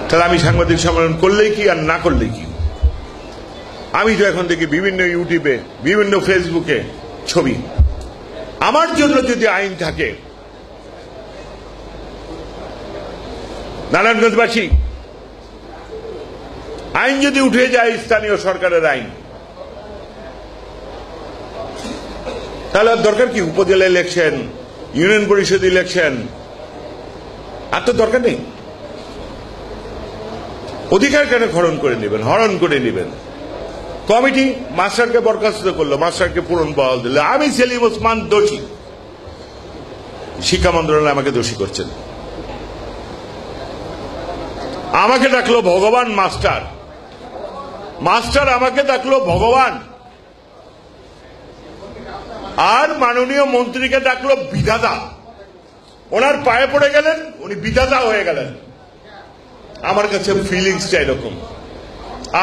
তাহলে আমি সাংবাদিক সম্মেলন করলেই কি আর না করলেই কি? আমি তো এখন দেখি বিভিন্ন ইউটিউবে, বিভিন্ন ফেসবুকে ছবি। আমার জন্য যদি আইন থাকে, নারায়ণগঞ্জবাসী, আইন যদি উঠে যায় স্থানীয় সরকারের আইন, তাহলে আর দরকার কি উপজেলা ইলেকশন, ইউনিয়ন পরিষদ ইলেকশন? আর তো দরকার নেই। অধিকার কেন হরণ করে নেবেন? হরণ করে নেবেন। কমিটি মাস্টারকে বরখাস্ত করলো, মাস্টারকে পূরণ বহাল দিল। আমি সেলিম ওসমান দোষী, শিক্ষা মন্ত্রণালয় আমাকে দোষী করছেন। আমাকে ডাকলো ভগবান মাস্টার, মাস্টার আমাকে ডাকলো ভগবান, আর মাননীয় মন্ত্রীকে ডাকলো বিধাতা। ওনার পায়ে পড়ে গেলেন, উনি বিধাতা হয়ে গেলেন। আমার কাছে ফিলিংসটা এরকম।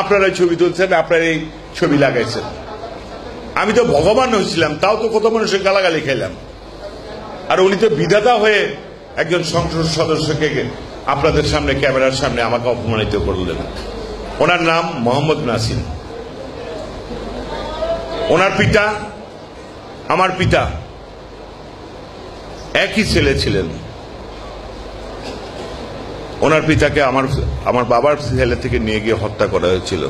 আপনারা ছবি তুলছেন, আপনারা এই ছবি লাগাইছেন, আমি তো ভগবান হয়েছিলাম, তাও তো কত মানুষের গালাগালি খেলাম। আর উনি তো বিধাতা হয়ে একজন সংসদ সদস্যকে আপনাদের সামনে, ক্যামেরার সামনে আমাকে অপমানিত করলেন। ওনার নাম মোহাম্মদ নাসিম। ওনার পিতা আমার পিতা, একই ছেলে ছিলেন। ওনার পিতাকে আমার বাবার ছেলে থেকে নিয়ে গিয়ে হত্যা করা হয়েছিল।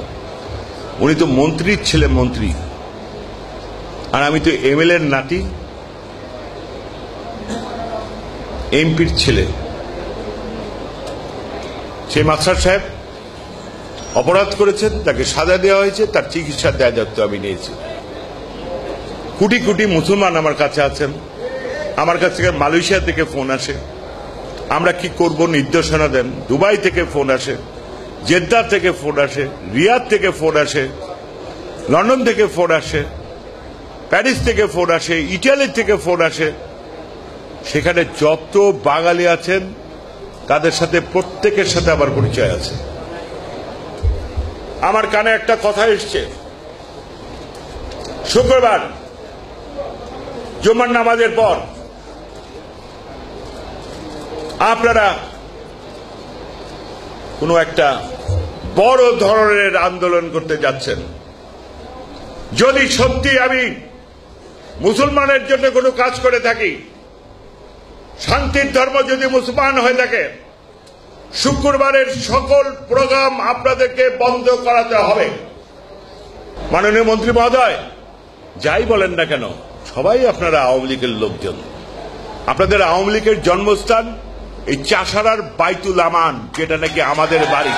উনি তো মন্ত্রীর ছেলে, মন্ত্রী, আর আমি তো এমএলএর নাতি, এমপির ছেলে। সেই মাস্টার সাহেব অপরাধ করেছেন, তাকে সাজা দেওয়া হয়েছে, তার চিকিৎসার দায়িত্ব আমি নিয়েছি। কোটি কোটি মুসলমান আমার কাছে আছেন, আমার কাছ থেকে মালয়েশিয়া থেকে ফোন আসে, আমরা কি করব নির্দেশনা দেন। দুবাই থেকে ফোন আসে, জেদ্দা থেকে ফোন আসে, রিয়াদ থেকে ফোন আসে, লন্ডন থেকে ফোন আসে, প্যারিস থেকে ফোন আসে, ইটালি থেকে ফোন আসে। সেখানে যত বাঙালি আছেন তাদের সাথে প্রত্যেকের সাথে আমার পরিচয় আছে। আমার কানে একটা কথা এসছে, শুক্রবার জুমার নামাজের পর আপনারা কোনো একটা বড় ধরনের আন্দোলন করতে যাচ্ছেন। যদি সত্যি আমি মুসলমানের জন্য কোনো কাজ করে থাকি, শান্তির ধর্ম যদি মুসলমান হয়ে থাকে, শুক্রবারের সকল প্রোগ্রাম আপনাদেরকে বন্ধ করাতে হবে। মাননীয় মন্ত্রী মহোদয়, যাই বলেন না কেন, সবাই আপনারা আওয়ামী লীগের লোকজন। আপনাদের আওয়ামী লীগের জন্মস্থান এই চাষারার বাইতুল আমান, যেটা নাকি আমাদের বাড়ি।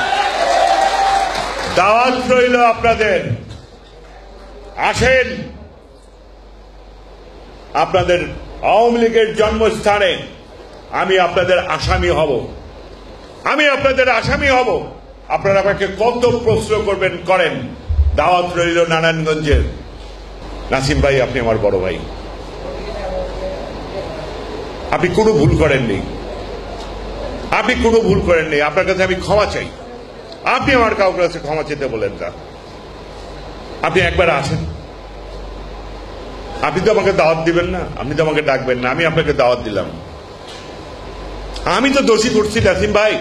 দাওয়াত রইল আপনাদের, আসেন আপনাদের আওয়ামী লীগের জন্মস্থানে। আমি আপনাদের আসামি হব, আমি আপনাদের আসামি হব। আপনারা আমাকে কত প্রশ্ন করবেন করেন। দাওয়াত রইল নারায়ণগঞ্জের। নাসিম ভাই, আপনি আমার বড় ভাই, আপনি কোনো ভুল করেননি, আপনি কোনো ভুল করেননি। আপনার কাছে আমি ক্ষমা চাই। আপনি আমার কাউকে কাছে ক্ষমা চেতে বলেন না। আপনি একবার আসেন, আপনি তো আমাকে দাওয়াত দিবেন না, আপনি তো আমাকে ডাকবেন না, আমি আপনাকে দাওয়াত দিলাম। আমি তো দোষী করছি নাসিম ভাই,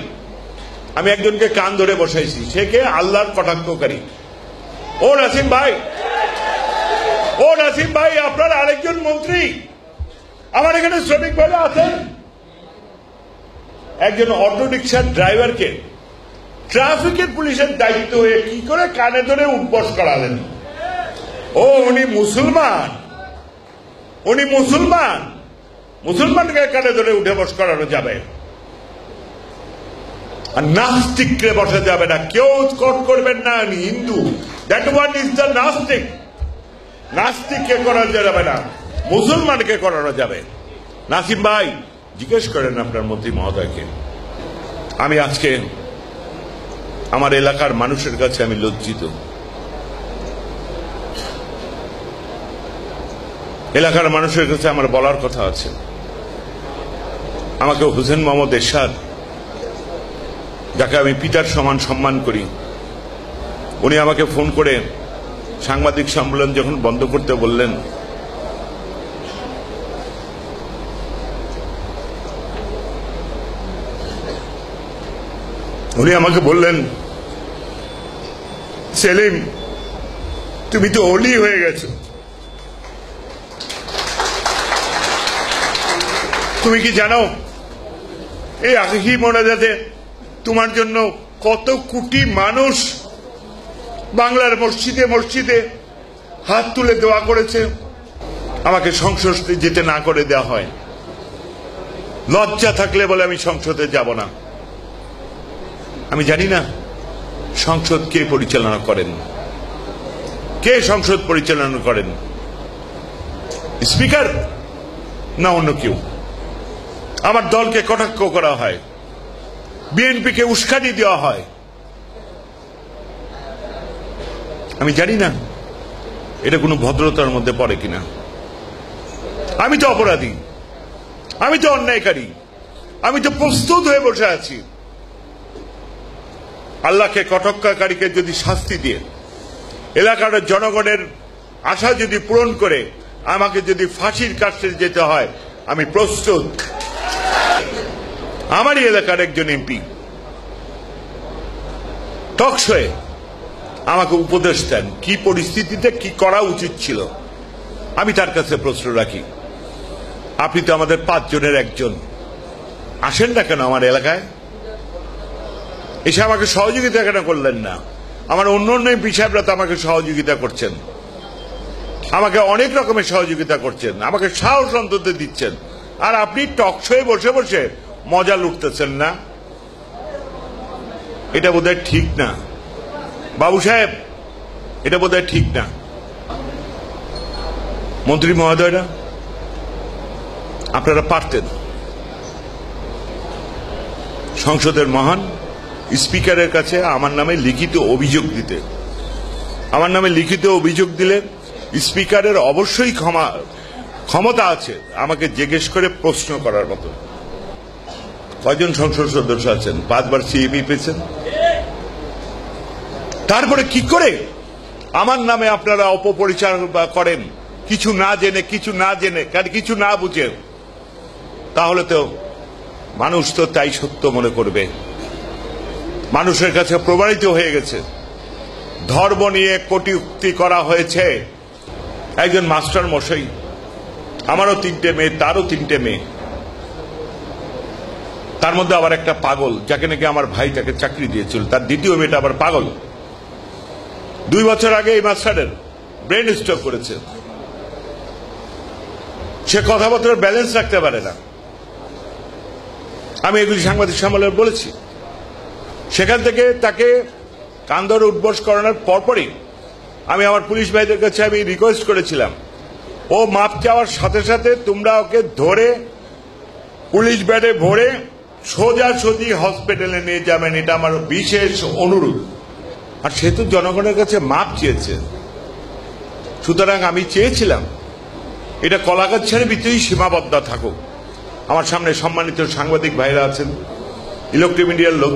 আমি একজনকে কান ধরে বসাইছি, সে কে? আল্লাহর কটাক্ষকারী। ও নাসিম ভাই, ও নাসিম ভাই, আপনার আরেকজন মন্ত্রী আমার এখানে শ্রমিক ভাইরা আছেন। একজন অটো রিক্সার ড্রাইভারকে ট্রাফিকের পুলিশের দায়িত্ব হয়ে কি করে কানে ধরে উঠবস করালেন? ও উনি মুসলমান, উনি মুসলমান, মুসলমানকে কানে ধরে উঠে বস করানো যাবে, আর নাস্তিককে বসা যাবে না। কেউ স্কট করবেন না, আমি Hindu, that one is the নাস্তিক। নাস্তিককে করা যাবে না, মুসলমানকে করানো যাবে। নাসিম ভাই, জিজ্ঞেস করেন আপনার মন্ত্রী মহোদয়কে। আমি আজকে আমার এলাকার মানুষের কাছে আমি লজ্জিত। এলাকার মানুষের কাছে আমার বলার কথা আছে। আমাকে হোসেন মোহাম্মদ এরশাদ, যাকে আমি পিতার সমান সম্মান করি, উনি আমাকে ফোন করে সাংবাদিক সম্মেলন যখন বন্ধ করতে বললেন, উনি আমাকে বললেন, সেলিম, তুমি তো অলি হয়ে গেছো, তুমি কি জানো এই আখি মোনাজাতে তোমার জন্য কত কোটি মানুষ বাংলার মসজিদে মসজিদে হাত তুলে দোয়া করেছে? আমাকে সংসদে যেতে না করে দেওয়া হয়। লজ্জা থাকলে বলে আমি সংসদে যাব না। আমি জানি না সংসদ কে পরিচালনা করেন, কে সংসদ পরিচালনা করেন, স্পিকার না অন্য কেউ? আমার দলকে কটাক্ষ করা হয়, বিএনপিকে উস্কানি দেওয়া হয়। আমি জানি না এটা কোনো ভদ্রতার মধ্যে পড়ে কিনা। আমি তো অপরাধী, আমি তো অন্যায়কারী, আমি তো প্রস্তুত হয়ে বসে আছি। আল্লাহকে কটাক্ষকারীকে যদি শাস্তি দিয়ে এলাকার জনগণের আশা যদি পূরণ করে আমাকে যদি ফাঁসির কাছে যেতে হয়, আমি প্রস্তুত। আমারই এলাকার একজন এমপি টকশোয়ে আমাকে উপদেশ দেন কি পরিস্থিতিতে কি করা উচিত ছিল। আমি তার কাছে প্রশ্ন রাখি, আপনি তো আমাদের 5 জনের একজন, আসেন না কেন আমার এলাকায়? এসে আমাকে সহযোগিতা কেন করলেন না? আমার অন্য অন্য এমপি সাহেবরা তো আমাকে সহযোগিতা করছেন, আমাকে অনেক রকমের সহযোগিতা করছেন, আমাকে সাহস অন্তত দিচ্ছেন, আর আপনি টকশোয়ে বসে বসে মজা লুটতেছেন না। এটা বোধহয় ঠিক না বাবু সাহেব, এটা বোধহয় ঠিক না। মন্ত্রী মহোদয়রা, আপনারা পারতেন সংসদের মহান স্পিকারের কাছে আমার নামে লিখিত অভিযোগ দিতে। আমার নামে লিখিত অভিযোগ দিলে স্পিকারের অবশ্যই ক্ষমতা আছে আমাকে জিজ্ঞেস করে প্রশ্ন করার মতো। কয়জন সংসদ সদস্য আছেন? 5 বার সিএবি পেয়েছেন। তারপরে কি করে আমার নামে আপনারা অপপ্রচার করেন? কিছু না জেনে, কিছু না বুঝে। তাহলে তো মানুষ তো তাই সত্য মনে করবে। মানুষের কাছে প্রমাণিত হয়ে গেছে ধর্ম নিয়ে কটূক্তি করা হয়েছে। একজন মাস্টার মশাই, আমারও 3টে মেয়ে, তারও 3টে মেয়ে, তার মধ্যে আবার একটা পাগল, যাকে নাকি আমার ভাই তাকে চাকরি দিয়েছিল, তার দ্বিতীয় মেয়েটা আবার পাগল। 2 বছর আগে এই মাস্টারের ব্রেন স্ট্রোক করেছে। সে কথাবার্তার ব্যালেন্স রাখতে পারে না। আমি এগুলি সাংবাদিক সম্মেলনে বলেছি। সেখান থেকে তাকে কান ধরে উঠবস করানোর পরপরই আমি আমার পুলিশ ভাইদের কাছে আমি রিকোয়েস্ট করেছিলাম, ও মাপ চাওয়ার সাথে সাথে তোমরা ওকে ধরে পুলিশ ব্যাটে ভরে সোজাসুজি হসপিটালে নিয়ে যাবেন, এটা আমার বিশেষ অনুরোধ। আর সে তো জনগণের কাছে মাপ চেয়েছে। সুতরাং আমি চেয়েছিলাম এটা কলাগাছার ভিতরেই সীমাবদ্ধ থাকুক। আমার সামনে সম্মানিত সাংবাদিক ভাইরা আছেন, ইলেকট্রিক মিডিয়ার লোক।